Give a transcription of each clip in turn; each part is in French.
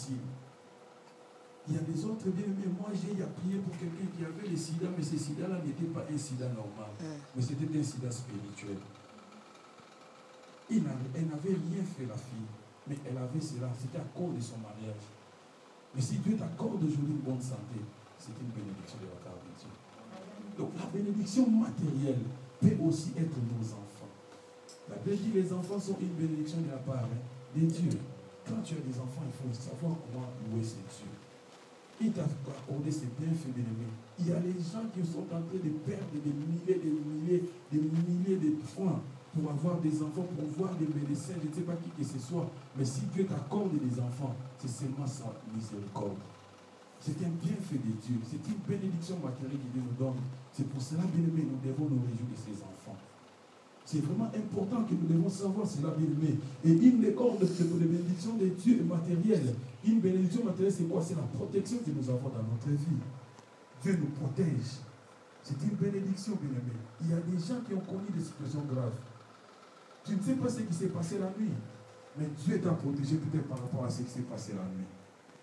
difficile. Il y a des autres bien-aimés. Moi, j'ai prié pour quelqu'un qui avait le sida, mais ce sida-là n'était pas un sida normal, mais c'était un sida spirituel. Elle n'avait rien fait, la fille, mais elle avait cela. C'était à cause de son mariage. Mais si Dieu t'accorde aujourd'hui une bonne santé, c'est une bénédiction de la part de Dieu. Donc la bénédiction matérielle peut aussi être nos enfants. La Bible dit que les enfants sont une bénédiction de la part de Dieu. Quand tu as des enfants, il faut savoir comment louer ces dieux. Il t'a accordé ses bienfaits, bien-aimés. Il y a des gens qui sont en train de perdre des milliers de francs pour avoir des enfants, pour voir des médecins, je ne sais pas qui que ce soit. Mais si Dieu t'accorde des enfants, c'est seulement sa miséricorde. C'est un bienfait de Dieu. C'est une bénédiction matérielle que Dieu nous donne. C'est pour cela, bien-aimés, nous devons nous réjouir de ces enfants. C'est vraiment important que nous devons savoir cela, bien-aimés. Et une des cordes de bénédiction de Dieu est matérielle. Une bénédiction matérielle, c'est quoi? C'est la protection que nous avons dans notre vie. Dieu nous protège. C'est une bénédiction, bien-aimés. Il y a des gens qui ont connu des situations graves. Tu ne sais pas ce qui s'est passé la nuit, mais Dieu t'a protégé peut-être par rapport à ce qui s'est passé la nuit.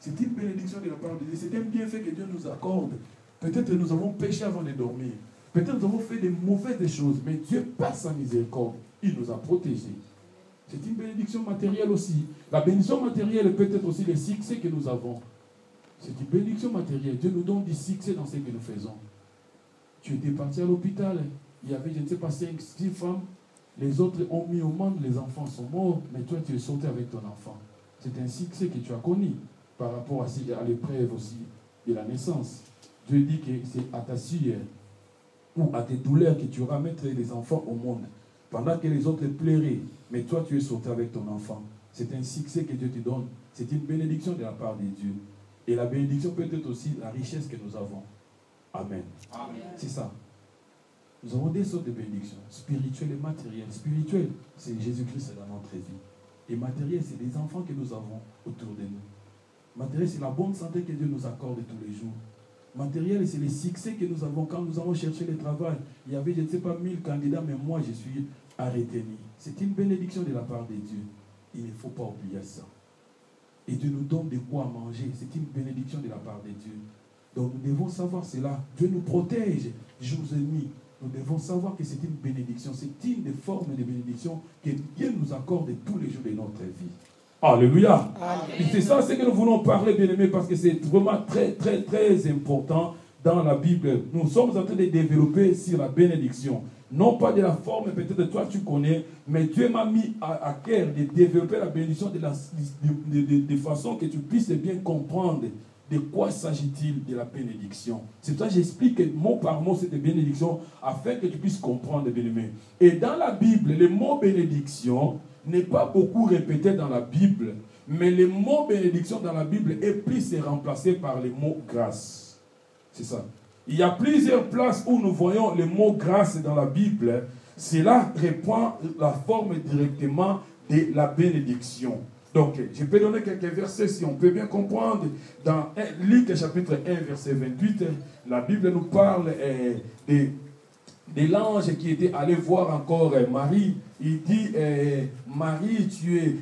C'est une bénédiction de la part de Dieu. C'est un bienfait que Dieu nous accorde. Peut-être que nous avons péché avant de dormir. Peut-être que nous avons fait des mauvaises choses, mais Dieu, par sa miséricorde, il nous a protégés. C'est une bénédiction matérielle aussi. La bénédiction matérielle peut être aussi le succès que nous avons. C'est une bénédiction matérielle. Dieu nous donne du succès dans ce que nous faisons. Tu étais parti à l'hôpital. Il y avait, je ne sais pas, 5, 6 femmes. Les autres ont mis au monde, les enfants sont morts, mais toi, tu es sorti avec ton enfant. C'est un succès que tu as connu par rapport à l'épreuve aussi de la naissance. Dieu dit que c'est à ta sueur ou à tes douleurs que tu auras mettre les enfants au monde. Pendant que les autres pleuraient, mais toi tu es sorti avec ton enfant. C'est un succès que Dieu te donne. C'est une bénédiction de la part de Dieu. Et la bénédiction peut être aussi la richesse que nous avons. Amen. Amen. C'est ça. Nous avons des sortes de bénédictions, spirituelles et matérielles. Spirituelles, c'est Jésus-Christ dans notre vie. Et matériel, c'est les enfants que nous avons autour de nous. Matériel, c'est la bonne santé que Dieu nous accorde tous les jours. Matériel, c'est les succès que nous avons quand nous avons cherché le travail. Il y avait, je ne sais pas, 1000 candidats, mais moi, je suis arrêté. C'est une bénédiction de la part de Dieu. Il ne faut pas oublier ça. Et Dieu nous donne de quoi manger. C'est une bénédiction de la part de Dieu. Donc, nous devons savoir cela. Dieu nous protège jours et nuits. Nous devons savoir que c'est une bénédiction. C'est une des formes de bénédiction que Dieu nous accorde tous les jours de notre vie. Alléluia. Et c'est ça ce que nous voulons parler, bien-aimés, parce que c'est vraiment très, très, très important dans la Bible. Nous sommes en train de développer sur la bénédiction. Non pas de la forme, peut-être toi tu connais, mais Dieu m'a mis à cœur de développer la bénédiction de façon que tu puisses bien comprendre de quoi s'agit-il de la bénédiction. C'est pour ça que j'explique mot par mot cette bénédiction afin que tu puisses comprendre, bien-aimés. Et dans la Bible, le mot bénédiction n'est pas beaucoup répété dans la Bible, mais le mot bénédiction dans la Bible est plus remplacé par le mot grâce. C'est ça. Il y a plusieurs places où nous voyons le mot grâce dans la Bible. Cela reprend la forme directement de la bénédiction. Donc, je peux donner quelques versets si on peut bien comprendre. Dans Luc chapitre 1, verset 28, la Bible nous parle de l'ange qui était allé voir encore Marie. Il dit, Marie,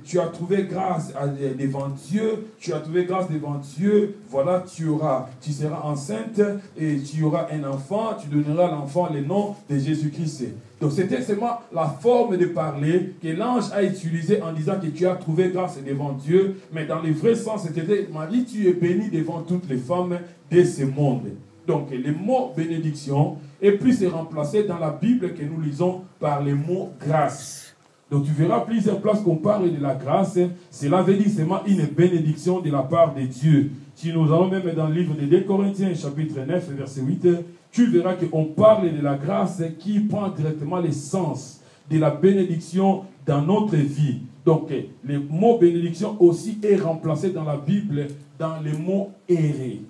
tu as trouvé grâce devant Dieu, tu as trouvé grâce devant Dieu, voilà, tu seras enceinte et tu auras un enfant, tu donneras à l'enfant le nom de Jésus-Christ. Donc c'était seulement la forme de parler que l'ange a utilisé en disant que tu as trouvé grâce devant Dieu, mais dans le vrai sens, c'était, Marie, tu es bénie devant toutes les femmes de ce monde. Donc le mot bénédiction est plus remplacé dans la Bible que nous lisons par le mot grâce. Donc tu verras plusieurs places qu'on parle de la grâce. Cela veut dire seulement une bénédiction de la part de Dieu. Si nous allons même dans le livre de 2 Corinthiens, chapitre 9, verset 8, tu verras qu'on parle de la grâce qui prend directement le sens de la bénédiction dans notre vie. Donc le mot bénédiction aussi est remplacé dans la Bible dans le mot errer.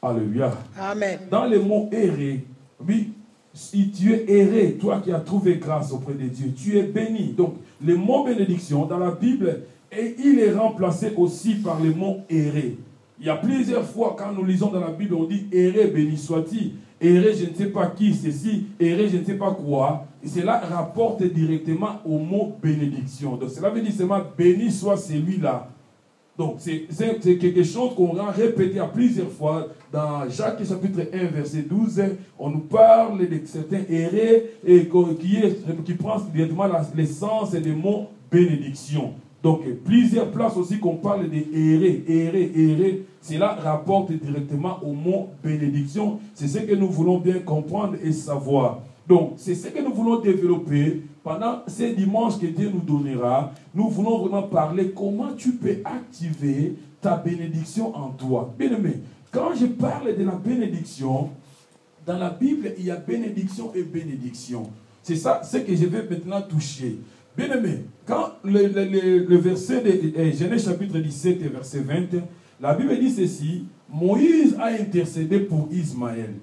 Alléluia. Amen. Dans le mot errer, oui, si tu es erré, toi qui as trouvé grâce auprès de Dieu, tu es béni. Donc, le mot bénédiction dans la Bible, il est remplacé aussi par le mot errer. Il y a plusieurs fois quand nous lisons dans la Bible, on dit errer, béni soit-il. Errer, je ne sais pas qui, ceci, errer, je ne sais pas quoi. Et cela rapporte directement au mot bénédiction. Donc, cela veut dire seulement béni soit celui-là Donc, c'est quelque chose qu'on a répété à plusieurs fois. Dans Jacques chapitre 1, verset 12, on nous parle de certains errés et qui prend directement l'essence des mots bénédiction. Donc, plusieurs places aussi qu'on parle de errer. Cela rapporte directement au mot bénédiction. C'est ce que nous voulons bien comprendre et savoir. Donc, c'est ce que nous voulons développer pendant ces dimanches que Dieu nous donnera. Nous voulons vraiment parler comment tu peux activer ta bénédiction en toi. Bien aimé, quand je parle de la bénédiction, dans la Bible, il y a bénédiction et bénédiction. C'est ça, ce que je vais maintenant toucher. Bien aimé, quand le verset de Genèse chapitre 17 et verset 20, la Bible dit ceci: Moïse a intercédé pour Ismaël.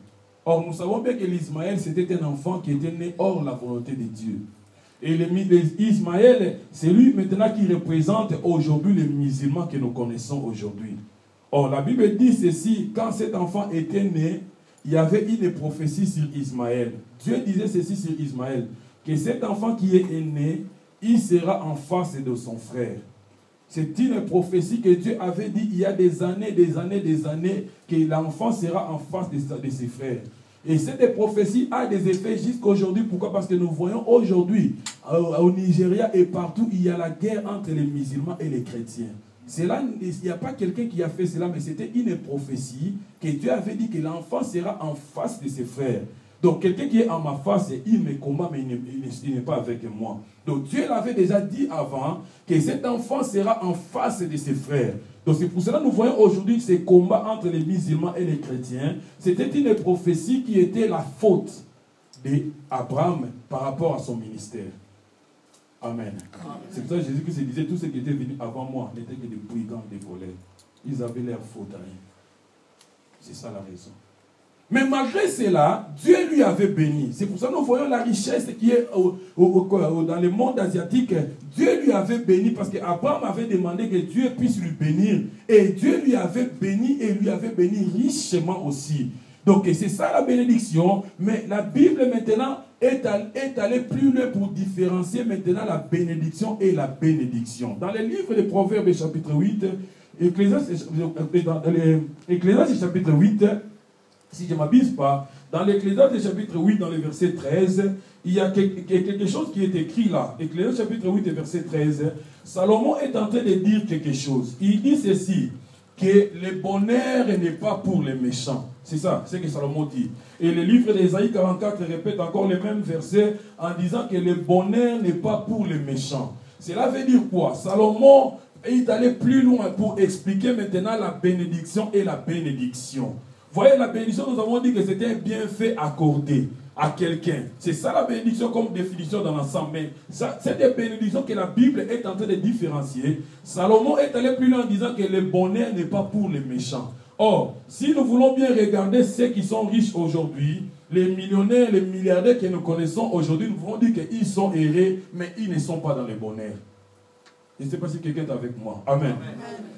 Or, nous savons bien que l'Ismaël, c'était un enfant qui était né hors la volonté de Dieu. Et l'Ismaël, c'est lui maintenant qui représente aujourd'hui les musulmans que nous connaissons aujourd'hui. Or, la Bible dit ceci: quand cet enfant était né, il y avait une prophétie sur Ismaël. Dieu disait ceci sur Ismaël, que cet enfant qui est né, il sera en face de son frère. C'est une prophétie que Dieu avait dit il y a des années, que l'enfant sera en face de ses frères. Et cette prophétie a des effets jusqu'à aujourd'hui. Pourquoi? Parce que nous voyons aujourd'hui, au Nigeria et partout, il y a la guerre entre les musulmans et les chrétiens. Cela, il n'y a pas quelqu'un qui a fait cela, mais c'était une prophétie que Dieu avait dit que l'enfant sera en face de ses frères. Donc, quelqu'un qui est en ma face, il me combat, mais il n'est pas avec moi. Donc, Dieu l'avait déjà dit avant que cet enfant sera en face de ses frères. Donc, c'est pour cela que nous voyons aujourd'hui ces combats entre les musulmans et les chrétiens. C'était une prophétie qui était la faute d'Abraham par rapport à son ministère. Amen. C'est pour ça que Jésus-Christ disait: tous ceux qui étaient venus avant moi n'étaient que des brigands, des voleurs. Ils avaient l'air faute à rien. C'est ça la raison. Mais malgré cela, Dieu lui avait béni. C'est pour ça que nous voyons la richesse qui est dans le monde asiatique. Dieu lui avait béni parce qu'Abraham avait demandé que Dieu puisse lui bénir. Et Dieu lui avait béni et lui avait béni richement aussi. Donc c'est ça la bénédiction. Mais la Bible maintenant est allée plus loin pour différencier maintenant la bénédiction et la bénédiction. Dans le livre des Proverbes chapitre 8, Ecclésiaste chapitre 8, si je ne m'abuse pas, dans l'Ecclésiaste chapitre 8, dans le verset 13, il y a quelque chose qui est écrit là. Ecclésiaste chapitre 8 et verset 13, Salomon est en train de dire quelque chose. Il dit ceci, que le bonheur n'est pas pour les méchants. C'est ça, c'est ce que Salomon dit. Et le livre d'Ésaïe 44 répète encore les mêmes versets en disant que le bonheur n'est pas pour les méchants. Cela veut dire quoi? Salomon est allé plus loin pour expliquer maintenant la bénédiction et la bénédiction. Voyez, la bénédiction, nous avons dit que c'était un bienfait accordé à quelqu'un. C'est ça la bénédiction comme définition dans l'ensemble. Mais c'est des bénédictions que la Bible est en train de différencier. Salomon est allé plus loin en disant que le bonheur n'est pas pour les méchants. Or, si nous voulons bien regarder ceux qui sont riches aujourd'hui, les millionnaires, les milliardaires que nous connaissons aujourd'hui, nous voulons dire qu'ils sont errés, mais ils ne sont pas dans le bonheur. Je ne sais pas si quelqu'un est avec moi. Amen.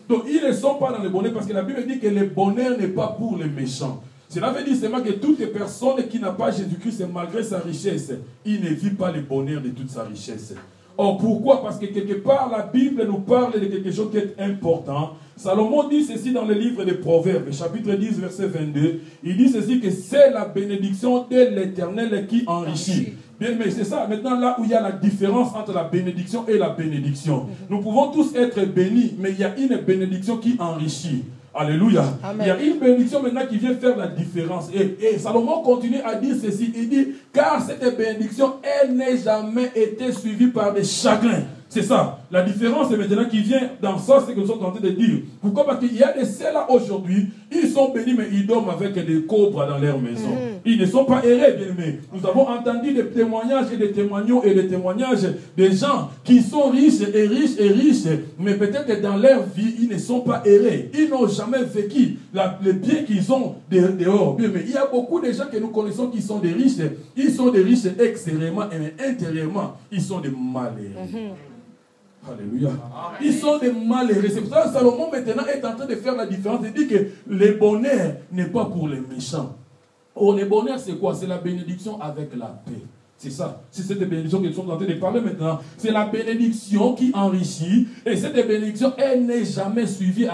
Donc, ils ne sont pas dans le bonheur parce que la Bible dit que le bonheur n'est pas pour les méchants. Cela veut dire seulement que toute personne qui n'a pas Jésus-Christ, malgré sa richesse, il ne vit pas le bonheur de toute sa richesse. Or, pourquoi? Parce que quelque part, la Bible nous parle de quelque chose qui est important. Salomon dit ceci dans le livre des Proverbes, chapitre 10, verset 22. Il dit ceci, que c'est la bénédiction de l'Éternel qui enrichit. Bien, mais c'est ça, maintenant, là où il y a la différence entre la bénédiction et la bénédiction. Nous pouvons tous être bénis, mais il y a une bénédiction qui enrichit. Alléluia. Amen. Il y a une bénédiction maintenant qui vient faire la différence. Et Salomon continue à dire ceci. Il dit, car cette bénédiction, elle n'a jamais été suivie par des chagrins. C'est ça. La différence est maintenant qui vient dans ça, ce que nous sommes en train de dire. Pourquoi? Parce qu'il y a des ceux-là aujourd'hui, ils sont bénis, mais ils dorment avec des cobras dans leur maison. Ils ne sont pas errés, bien aimés. Nous avons entendu des témoignages et des témoignages des gens qui sont riches, mais peut-être que dans leur vie, ils ne sont pas errés. Ils n'ont jamais vécu les biens qu'ils ont dehors. Bien, mais il y a beaucoup de gens que nous connaissons qui sont des riches. Ils sont des riches extérieurement, et intérieurement, ils sont des malheureux. Alléluia. Ils sont des malheureux. C'est pour ça que Salomon maintenant est en train de faire la différence. Il dit que le bonheur n'est pas pour les méchants. Or, le bonheur, c'est quoi? C'est la bénédiction avec la paix. C'est ça. C'est cette bénédiction que nous sommes en train de parler maintenant. C'est la bénédiction qui enrichit. Et cette bénédiction, elle n'est jamais suivie à